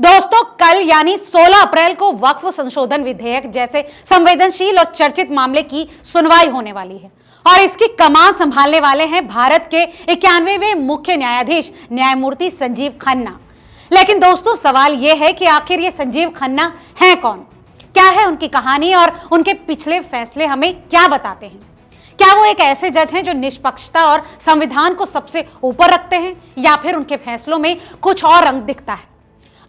दोस्तों, कल यानी 16 अप्रैल को वक्फ संशोधन विधेयक जैसे संवेदनशील और चर्चित मामले की सुनवाई होने वाली है और इसकी कमान संभालने वाले हैं भारत के 91वें मुख्य न्यायाधीश न्यायमूर्ति संजीव खन्ना। लेकिन दोस्तों, सवाल यह है कि आखिर ये संजीव खन्ना हैं कौन, क्या है उनकी कहानी और उनके पिछले फैसले हमें क्या बताते हैं। क्या वो एक ऐसे जज हैं जो निष्पक्षता और संविधान को सबसे ऊपर रखते हैं, या फिर उनके फैसलों में कुछ और रंग दिखता है।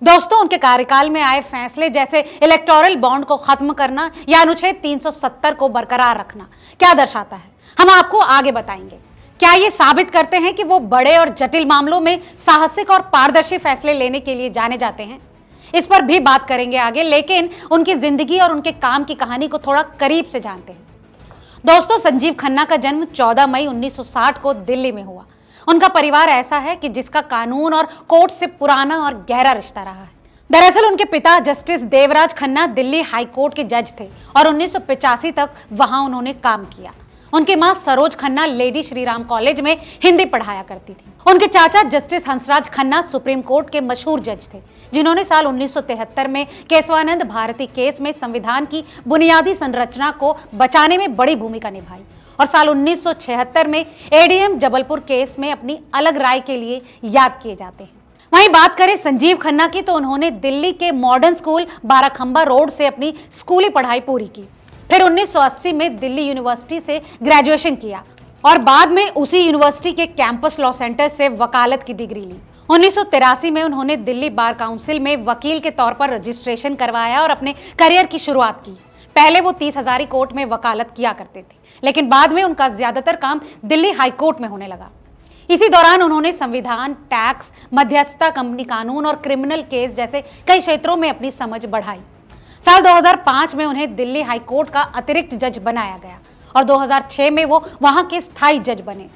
दोस्तों, उनके कार्यकाल में आए फैसले जैसे इलेक्टोरल बॉन्ड को खत्म करना या अनुच्छेद 370 को बरकरार रखना क्या दर्शाता है, हम आपको आगे बताएंगे। क्या ये साबित करते हैं कि वो बड़े और जटिल मामलों में साहसिक और पारदर्शी फैसले लेने के लिए जाने जाते हैं। इस पर भी बात करेंगे आगे, लेकिन उनकी जिंदगी और उनके काम की कहानी को थोड़ा करीब से जानते हैं। दोस्तों, संजीव खन्ना का जन्म 14 मई 1960 को दिल्ली में हुआ। उनका परिवार ऐसा है कि जिसका कानून और कोर्ट से पुराना और गहरा रिश्ता रहा है। दरअसल उनके पिता justice Devraj Khanna Delhi high court के जज थे और 1985 तक वहां उन्होंने काम किया। उनकी मां सरोज खन्ना लेडी श्रीराम कॉलेज में हिंदी पढ़ाया करती थी। उनके चाचा justice Hansraj Khanna supreme court के मशहूर जज थे, जिन्होंने साल 1973 में केशवानंद भारती केस में संविधान की बुनियादी संरचना को बचाने में बड़ी भूमिका निभाई और साल 1976 में एडीएम जबलपुर केस में अपनी अलग राय के लिए याद किए जाते हैं। वहीं बात करें संजीव खन्ना की, तो उन्होंने दिल्ली के मॉडर्न स्कूल बाराखंबा रोड से अपनी स्कूली पढ़ाई पूरी की। फिर 1980 में दिल्ली यूनिवर्सिटी से ग्रेजुएशन किया और बाद में उसी यूनिवर्सिटी के कैंपस लॉ सेंटर से वकालत की डिग्री ली। 1983 में उन्होंने दिल्ली बार काउंसिल में वकील के तौर पर रजिस्ट्रेशन करवाया और अपने करियर की शुरुआत की। पहले वो 30 हजारी कोर्ट में वकालत किया करते थे, लेकिन बाद में उनका ज्यादातर काम दिल्ली हाई कोर्ट में होने लगा। इसी दौरान उन्होंने संविधान, टैक्स, मध्यस्थता, कंपनी कानून और क्रिमिनल केस जैसे कई क्षेत्रों में अपनी समझ बढ़ाई। साल 2005 में उन्हें दिल्ली हाई कोर्ट का अतिरिक्त जज बनाया गया और 2006 में वो वहां के स्थायी जज बने।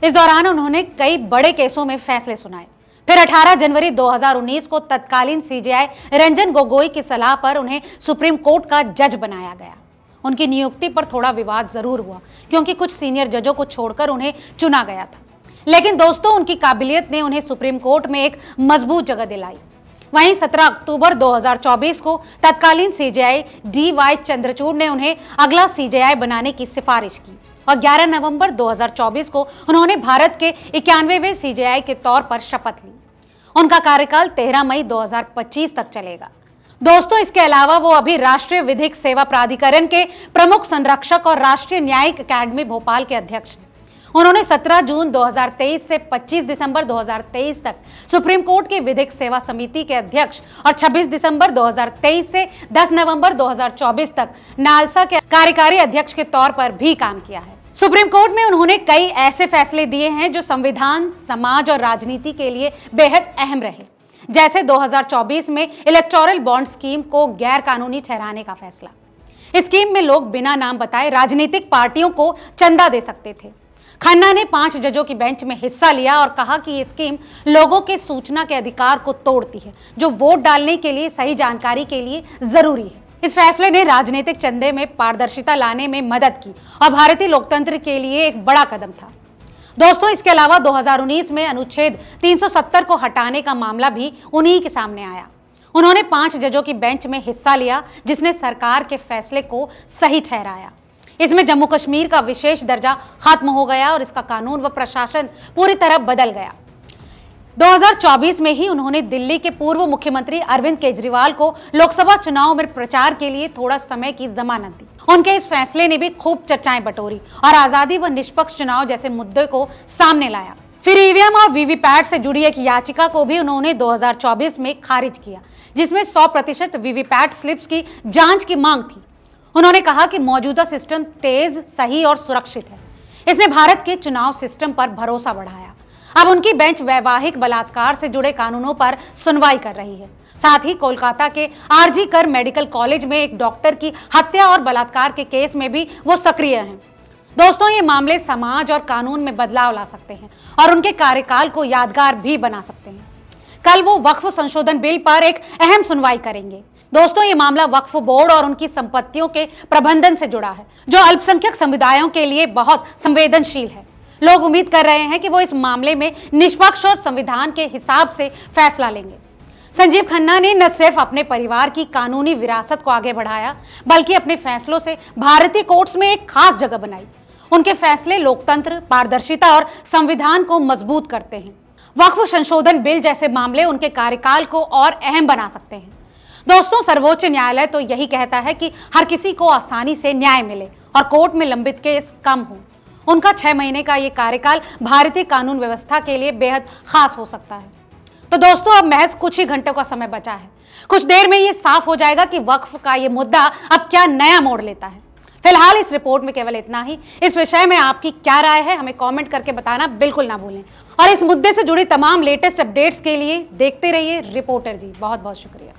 इस दौरान उन्होंने कई बड़े केसों में फैसले सुनाए। फिर 18 जनवरी 2019 को तत्कालीन सीजेआई रंजन गोगोई की सलाह पर उन्हें सुप्रीम कोर्ट का जज बनाया गया। उनकी नियुक्ति पर थोड़ा विवाद जरूर हुआ, क्योंकि कुछ सीनियर जजों को छोड़कर उन्हें चुना गया था। लेकिन दोस्तों, उनकी काबिलियत ने उन्हें सुप्रीम कोर्ट में एक मजबूत जगह दिलाई। वहीं 17 अक्टूबर 2024 को तत्कालीन सीजेआई DY चंद्रचूड़ ने उन्हें अगला सीजेआई बनाने की सिफारिश की और 11 नवंबर 2024 को उन्होंने भारत के 91वें सीजेआई के तौर पर शपथ ली। उनका कार्यकाल 13 मई 2025 तक चलेगा। दोस्तों, इसके अलावा वो अभी राष्ट्रीय विधिक सेवा प्राधिकरण के प्रमुख संरक्षक और राष्ट्रीय न्यायिक अकादमी भोपाल के अध्यक्ष हैं। उन्होंने 17 जून 2023 से 25 दिसंबर 2023 तक सुप्रीम कोर्ट की विधिक सेवा समिति के अध्यक्ष और 26 दिसंबर 2023 से 10 नवंबर 2024 तक नालसा के कार्यकारी अध्यक्ष के तौर पर भी काम किया है। सुप्रीम कोर्ट में उन्होंने कई ऐसे फैसले दिए हैं जो संविधान, समाज और राजनीति के लिए बेहद अहम रहे, जैसे 2024 में इलेक्टोरल बॉन्ड स्कीम को गैर कानूनी ठहराने का फैसला। इस स्कीम में लोग बिना नाम बताए राजनीतिक पार्टियों को चंदा दे सकते थे। खन्ना ने 5 जजों की बेंच में हिस्सा लिया और कहा कि ये स्कीम लोगों के सूचना के अधिकार को तोड़ती है, जो वोट डालने के लिए सही जानकारी के लिए जरूरी है। इस फैसले ने राजनीतिक चंदे में पारदर्शिता लाने में मदद की और भारतीय लोकतंत्र के लिए एक बड़ा कदम था। दोस्तों, इसके अलावा 2019 में अनुच्छेद 370 को हटाने का मामला भी उन्हीं के सामने आया। उन्होंने 5 जजों की बेंच में हिस्सा लिया, जिसने सरकार के फैसले को सही ठहराया। इसमें जम्मू कश्मीर का विशेष दर्जा खत्म हो गया और इसका कानून व प्रशासन पूरी तरह बदल गया। 2024 में ही उन्होंने दिल्ली के पूर्व मुख्यमंत्री अरविंद केजरीवाल को लोकसभा चुनाव में प्रचार के लिए थोड़ा समय की जमानत दी। उनके इस फैसले ने भी खूब चर्चाएं बटोरी और आजादी व निष्पक्ष चुनाव जैसे मुद्दे को सामने लाया। फिर ईवीएम और वीवीपैट से जुड़ी एक याचिका को भी उन्होंने 2024 में खारिज किया, जिसमें 100% वीवीपैट स्लिप्स की जांच की मांग थी। उन्होंने कहा कि मौजूदा सिस्टम तेज, सही और सुरक्षित है। इसने भारत के चुनाव सिस्टम पर भरोसा बढ़ाया। अब उनकी बेंच वैवाहिक बलात्कार से जुड़े कानूनों पर सुनवाई कर रही है। साथ ही कोलकाता के आरजी कर मेडिकल कॉलेज में एक डॉक्टर की हत्या और बलात्कार के केस में भी वो सक्रिय हैं। दोस्तों, ये मामले समाज और कानून में बदलाव ला सकते हैं और उनके कार्यकाल को यादगार भी बना सकते हैं। कल वो वक्फ संशोधन बिल पर एक अहम सुनवाई करेंगे। दोस्तों, ये मामला वक्फ बोर्ड और उनकी संपत्तियों के प्रबंधन से जुड़ा है, जो अल्पसंख्यक समुदायों के लिए बहुत संवेदनशील है। लोग उम्मीद कर रहे हैं कि वो इस मामले में निष्पक्ष और संविधान के हिसाब से फैसला लेंगे। संजीव खन्ना ने न सिर्फ अपने परिवार की कानूनी विरासत को आगे बढ़ाया, बल्कि अपने फैसलों से भारतीय कोर्ट्स में एक खास जगह बनाई। उनके फैसले लोकतंत्र, पारदर्शिता और संविधान को मजबूत करते हैं। वक्फ संशोधन बिल जैसे मामले उनके कार्यकाल को और अहम बना सकते हैं। दोस्तों, सर्वोच्च न्यायालय तो यही कहता है कि हर किसी को आसानी से न्याय मिले और कोर्ट में लंबित केस कम हो। उनका 6 महीने का ये कार्यकाल भारतीय कानून व्यवस्था के लिए बेहद खास हो सकता है। तो दोस्तों, अब महज कुछ ही घंटों का समय बचा है। कुछ देर में ये साफ हो जाएगा कि वक्फ का ये मुद्दा अब क्या नया मोड़ लेता है। फिलहाल इस रिपोर्ट में केवल इतना ही। इस विषय में आपकी क्या राय है, हमें कमेंट करके बताना बिल्कुल ना भूलें। और इस मुद्दे से जुड़ी तमाम लेटेस्ट अपडेट्स के लिए देखते रहिए रिपोर्टर जी। बहुत बहुत शुक्रिया।